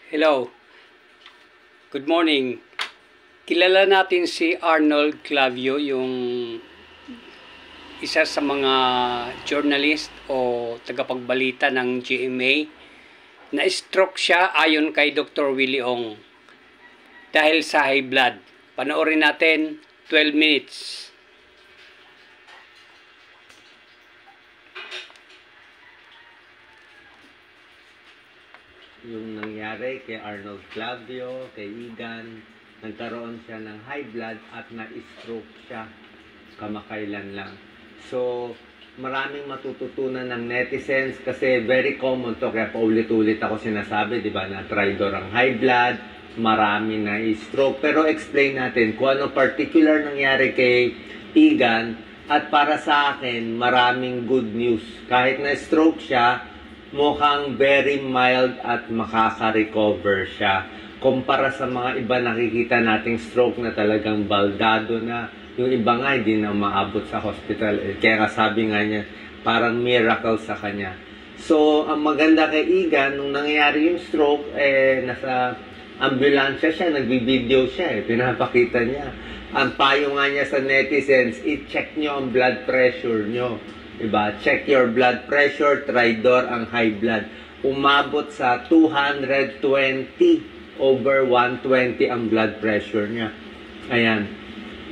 Hello, good morning. Kilala natin si Arnold Clavio, yung isa sa mga journalist o tagapagbalita ng GMA. Na-stroke siya ayon kay Dr. Willie Ong dahil sa high blood. Panoorin natin 12 minutes. Yung nangyari kay Arnold Clavio, kay Igan, nagkaroon siya ng high blood at na-stroke siya kamakailan lang. So, maraming matututunan ng netizens kasi very common to, kaya paulit-ulit ako sinasabi, di ba, na tridor ang high blood, marami na stroke. Pero explain natin kung ano particular nangyari kay Igan, at para sa akin, maraming good news. Kahit na stroke siya, mukhang very mild at makaka-recover siya. Kumpara sa mga iba nakikita nating stroke na talagang baldado na, yung iba nga hindi na maabot sa hospital. Kaya sabi nga niya, parang miracle sa kanya. So, ang maganda kay Igan, nung nangyari yung stroke, nasa ambulansya siya, nagbibideo siya, pinapakita niya. Ang payo nga niya sa netizens, i-check nyo ang blood pressure nyo. Diba? Check your blood pressure, tridor ang high blood. Umabot sa 220 over 120 ang blood pressure niya. Ayan.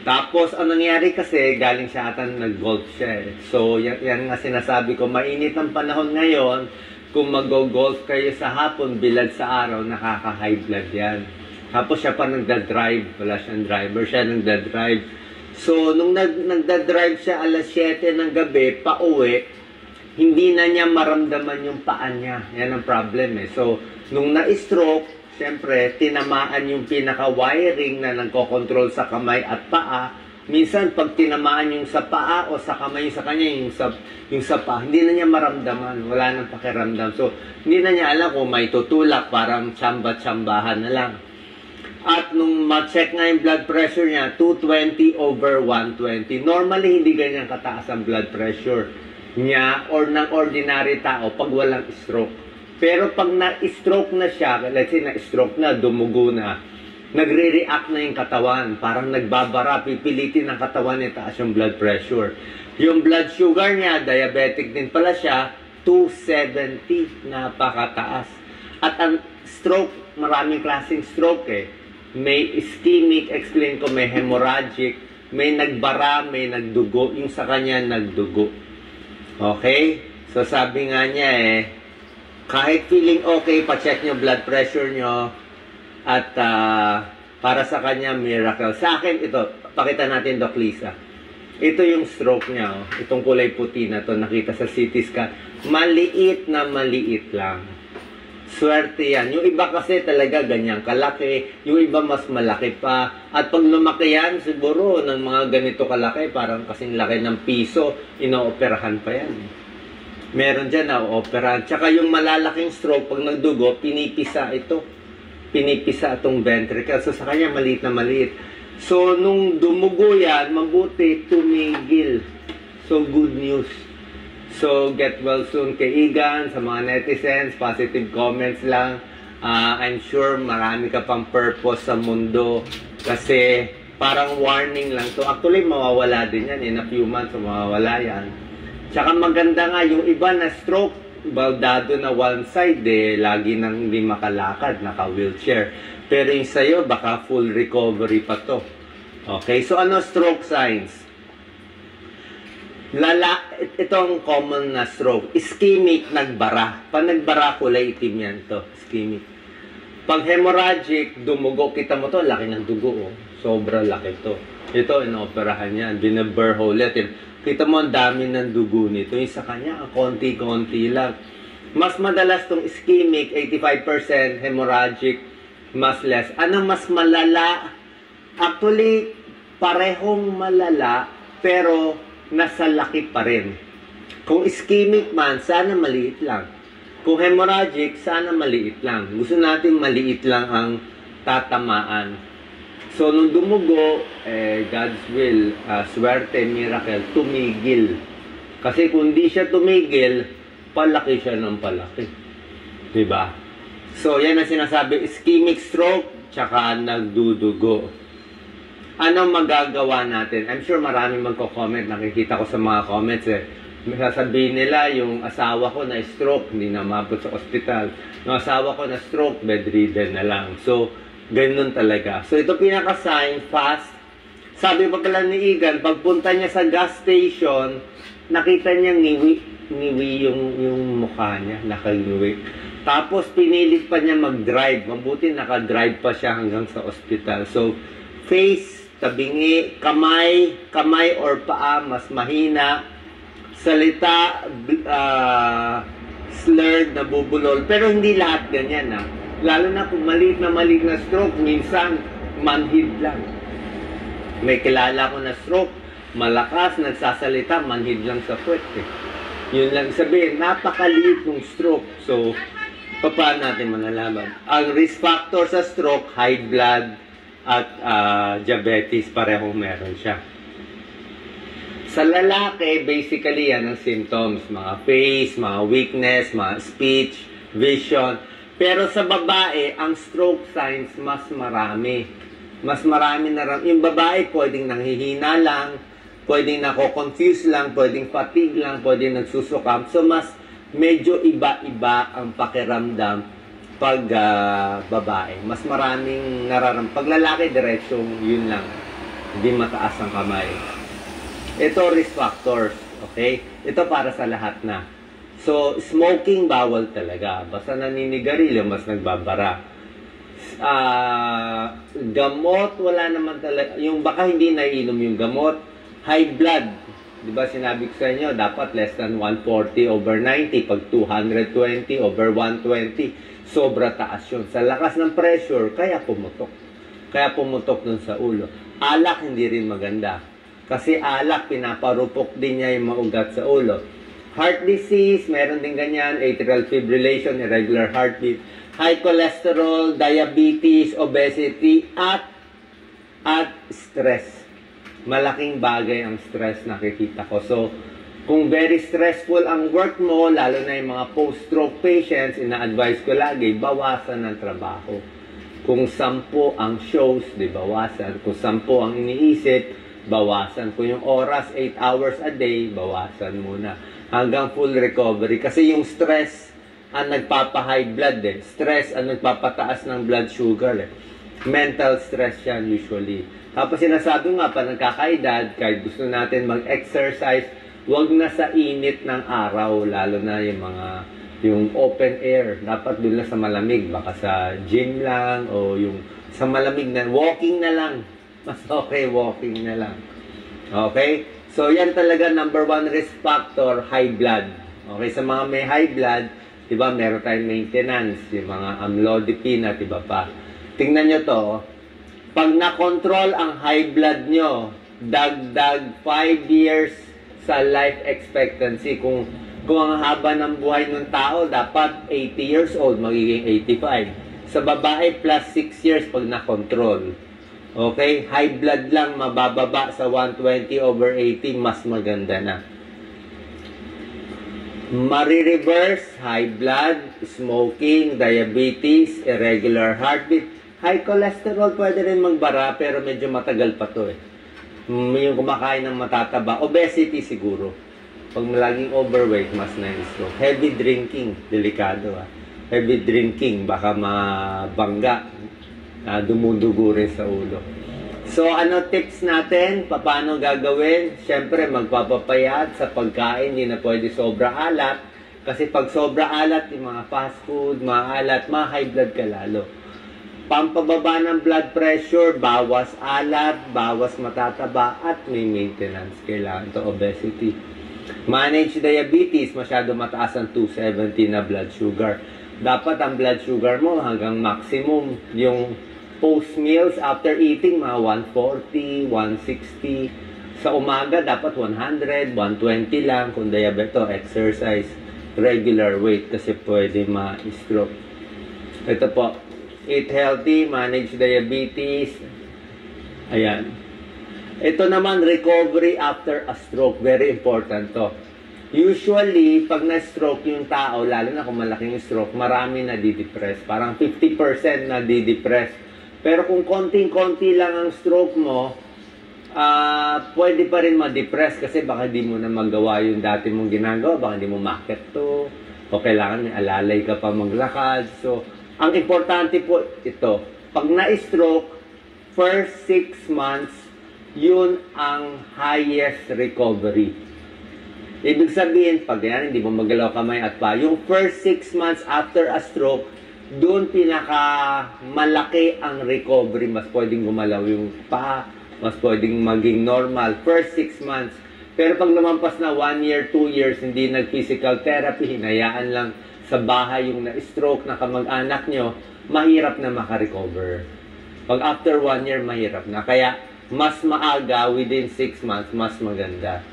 Tapos, ang nangyari kasi, galing siya ata nag-golf siya. So, yan nga sinasabi ko, mainit ang panahon ngayon. Kung mag-golf kayo sa hapon, bilad sa araw, nakaka-high blood yan. Tapos siya pa nagda-drive. Wala siyang driver, siya nagda-drive. So, nung nagda-drive siya alas 7 ng gabi, pauwi, hindi na niya maramdaman yung paa niya. Yan ang problem eh. So, nung na-stroke, siyempre, tinamaan yung pinaka-wiring na nagko-control sa kamay at paa. Minsan, pag tinamaan yung sa paa o sa kamay sa kanya, yung sa paa, hindi na niya maramdaman. Wala nang pakiramdam. So, hindi na niya alam kung may tutulak, parang tsamba-tsambahan na lang. At nung ma-check nga yung blood pressure niya, 220 over 120. Normally, hindi ganyan kataas ang blood pressure niya or ng ordinary tao pag walang stroke. Pero pag na-stroke na siya, let's say na-stroke na, dumugo na, nagre-react na yung katawan. Parang nagbabara, pipilitin ng katawan niya taas yung blood pressure. Yung blood sugar niya, diabetic din pala siya, 270, napakataas. At ang stroke, maraming klaseng stroke eh. May ischemic, explain ko, may hemorrhagic, may nagbara, may nagdugo. Yung sa kanya, nagdugo. Okay? So, sabi nga niya kahit feeling okay, pa-check nyo blood pressure nyo. At para sa kanya, miracle. Sa akin, ito, pakita natin, Doc Lisa. Ito yung stroke niya. Itong kulay puti na to nakita sa CT scan. Maliit na maliit lang. Swerte yan. Yung iba kasi talaga ganyan kalaki. Yung iba mas malaki pa. At pag lumaki yan, siguro ng mga ganito kalaki, parang kasing laki ng piso, inooperahan pa yan. Meron dyan na operahan. Tsaka yung malalaking stroke, pag nagdugo, pinipisa ito. Pinipisa itong ventricle. So sa kanya, maliit na maliit. So nung dumugo yan, mabuti, tumigil. So good news. So, get well soon kay Igan, sa mga netizens, positive comments lang. I'm sure marami ka pang purpose sa mundo kasi parang warning lang to. Actually, mawawala din yan. In a few months, mawawala yan. Tsaka maganda nga, yung iba na stroke, baldado na one side, lagi nang hindi makalakad, naka-wheelchair. Pero yung sa'yo, baka full recovery pa to. Okay, so ano stroke signs? Itong common na stroke, ischemic, nagbara. Pag nagbara, kulay itim yan to, ischemic. Pag hemorrhagic, dumugo, kita mo to, laki ng dugo, oh. Sobra laki to. Ito, inoperahan yan, binabur hole yan. Kita mo, ang dami ng dugo nito. Yung sa kanya, konti-konti lang. Mas madalas tong ischemic, 85%, hemorrhagic, mas less. Ano mas malala? Actually, parehong malala, pero nasa laki pa rin. Kung ischemic man, sana maliit lang. Kung hemorrhagic, sana maliit lang. Gusto natin maliit lang ang tatamaan. So, nung dumugo, God's will, swerte, miracle, tumigil. Kasi kung di siya tumigil, palaki siya ng palaki. Diba? So, yan ang sinasabi, ischemic stroke, tsaka nagdudugo. Ano magagawa natin? I'm sure maraming magko-comment. Nakikita ko sa mga comments sasabihin nila, yung asawa ko na stroke, hindi na mabot sa ospital. Yung asawa ko na stroke, bedridden na lang. So, ganun talaga. So, ito pinaka-sign, fast. Sabi pa pala ni Igan, pagpunta niya sa gas station, nakita niya ngiwi yung mukha niya, nakangiwi. Tapos, pinilit pa niya mag-drive. Mabuti, naka-drive pa siya hanggang sa ospital. So, face, tabingi, kamay or paa, mas mahina. Salita, slurred, nabubulol. Pero hindi lahat ganyan, ha. Lalo na kung maliit na stroke, minsan, manhid lang. May kilala ko na stroke, malakas, nagsasalita, manhid lang sa puwet, eh. Yun lang sabihin, napakaliit ng stroke. So, paano natin malalaman? Ang risk factor sa stroke, high blood at diabetes, parehong meron siya. Sa lalaki, basically yan ang symptoms. Mga face, mga weakness, mga speech, vision. Pero sa babae, ang stroke signs mas marami. Mas marami na yung babae, pwedeng nanghihina lang, pwedeng nako-confuse lang, pwedeng fatigue lang, pwedeng nagsusukam. So, mas medyo iba-iba ang pakiramdam pag babae. Mas maraming nararamdaman. Pag lalaki, diretsong yun lang. Hindi mataas ang kamay. Ito, risk factors. Okay? Ito para sa lahat na. So, smoking, bawal talaga. Basta naninigarilyo, mas nagbabara. Gamot, wala naman talaga. Yung baka hindi naiinom yung gamot. High blood. Diba sinabi ko sa inyo, dapat less than 140/90. Pag 220/120, sobra taas yun. Sa lakas ng pressure, kaya pumutok. Kaya pumutok dun sa ulo. Alak, hindi rin maganda. Kasi alak, pinaparupok din niya yung maugat sa ulo. Heart disease, meron din ganyan. Atrial fibrillation, irregular heartbeat. High cholesterol, diabetes, obesity, at stress. Malaking bagay ang stress, nakikita ko. So, kung very stressful ang work mo, lalo na yung mga post-stroke patients, ina-advise ko lagi, bawasan ng trabaho. Kung 10 ang shows, di bawasan. Kung 10 ang iniisip, bawasan. Kung yung oras, 8 hours a day, bawasan muna. Hanggang full recovery. Kasi yung stress ang nagpapa-high blood eh. Stress ang nagpapataas ng blood sugar eh. Mental stress yan usually. Tapos sinasabi nga pa, nagkakaedad, kahit gusto natin mag-exercise, wag na sa init ng araw, lalo na yung open air. Dapat doon na sa malamig. Baka sa gym lang o yung sa malamig na, walking na lang. Mas okay, walking na lang. Okay? So, yan talaga number 1 risk factor, high blood. Okay, sa mga may high blood, diba, meron tayong maintenance, yung mga amlodipine at iba pa. Tingnan nyo to, pag na-control ang high blood nyo, dagdag 5 years sa life expectancy. Kung ang haba ng buhay ng tao, dapat 80 years old, magiging 85. Sa babae, plus 6 years pag na-control. Okay? High blood lang, mabababa sa 120/80, mas maganda na. Marireverse, high blood, smoking, diabetes, irregular heartbeat. High cholesterol, pwede rin magbara, pero medyo matagal pa to eh. Yung kumakain ng matataba. Obesity siguro. Pag laging overweight, mas na-stroke. Heavy drinking, delikado ah. Heavy drinking, baka mabangga. Dumudugo rin sa ulo. So, ano tips natin? Paano gagawin? Siyempre, magpapapayat sa pagkain. Hindi na pwede sobra alat. Kasi pag sobra alat, yung mga fast food, maalat, ma-high blood ka lalo. Pampababa ng blood pressure, bawas alat, bawas matataba, at may maintenance kailangan to obesity. Manage diabetes, masyado mataas ang 270 na blood sugar. Dapat ang blood sugar mo hanggang maximum yung post meals after eating, mga 140, 160. Sa umaga, dapat 100, 120 lang. Kung diabeto, exercise, regular weight kasi pwede ma-stroke. Ito po, eat healthy, manage diabetes. Ayan. Ito naman, recovery after a stroke. Very important to. Usually, pag na-stroke yung tao, lalo na kung malaking stroke, marami na didepress. Parang 50% na didepress. Pero kung konting-konti lang ang stroke mo, pwede pa rin ma-depress kasi baka di mo na magawa yung dati mong ginagawa, baka di mo makit to, o kailangan may alalay ka pa maglakad. So, ang importante po ito, pag na-stroke, first 6 months, yun ang highest recovery. Ibig sabihin, pag yan, hindi mo magalaw kamay at pa, yung first 6 months after a stroke, doon pinaka malaki ang recovery. Mas pwedeng gumalaw yung pa, mas pwedeng maging normal. First 6 months. Pero pag lumampas na 1 year, 2 years, hindi nag-physical therapy, hinayaan lang sa bahay yung na-stroke na kamag-anak nyo, mahirap na makarecover. Pag after 1 year, mahirap na. Kaya, mas maaga, within 6 months, mas maganda.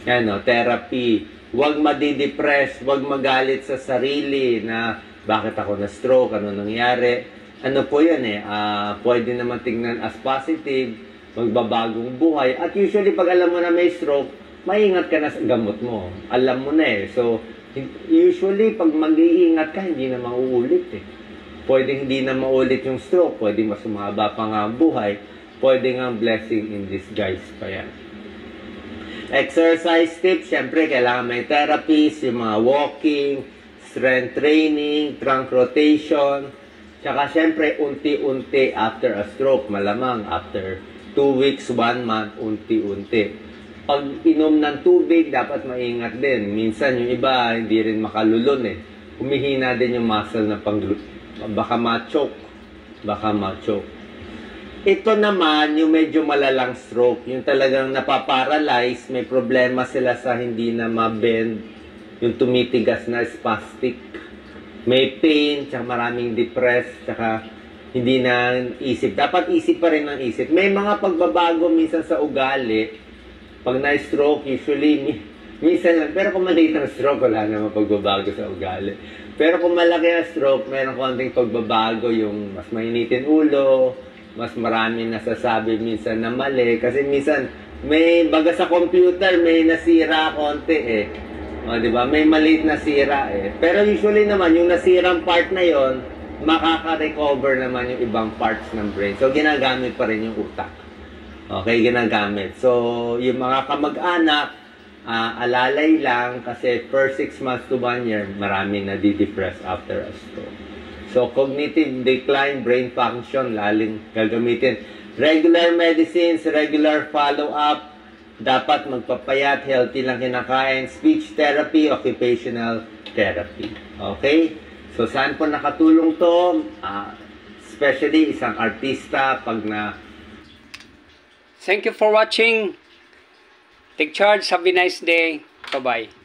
Yan, no? Therapy. Huwag madidepress, huwag magalit sa sarili na bakit ako na-stroke, ano nangyari. Ano po yan pwede naman tingnan as positive, magbabagong buhay. At usually, pag alam mo na may stroke, maingat ka na sa gamot mo. Alam mo na So, usually, pag mag-iingat ka, hindi na mauulit Pwede hindi na maulit yung stroke, pwede mas umaba pa nga ang buhay. Pwede nga blessing in disguise pa yan. Exercise tips, syempre kailangan may therapies, yung mga walking, strength training, trunk rotation, tsaka syempre unti-unti after a stroke, malamang after 2 weeks, 1 month, unti-unti. Pag inom ng tubig, dapat maingat din. Minsan yung iba, hindi rin makalulon Humihina din yung muscle na baka ma-choke. Ito naman, yung medyo malalang stroke, yung talagang napaparalyze, may problema sila sa hindi na ma-bend, yung tumitigas na spastic, may pain, tsaka maraming depressed, tsaka hindi na isip. Dapat isip pa rin ng isip. May mga pagbabago minsan sa ugali, pag na-stroke, usually, minsan lang, pero kung maliit ang stroke, wala naman pagbabago sa ugali. Pero kung malaki ang stroke, mayroong konting pagbabago, yung mas mainitin ulo, mas marami nasasabi minsan na mali. Kasi minsan, may baga sa computer, may nasira konti diba? May maliit na sira Pero usually naman, yung nasirang part na yon makaka-recover naman yung ibang parts ng brain. So, ginagamit pa rin yung utak. Okay, ginagamit. So, yung mga kamag-anak, alalay lang kasi first 6 months to 1 year, marami na di-depress after a stroke. So, cognitive decline, brain function, laling gagamitin. Regular medicines, regular follow-up, dapat magpapayat, healthy lang kinakain, speech therapy, occupational therapy. Okay? So, saan po nakatulong to? Especially isang artista, pag na... Thank you for watching. Take charge. Have a nice day. Bye-bye.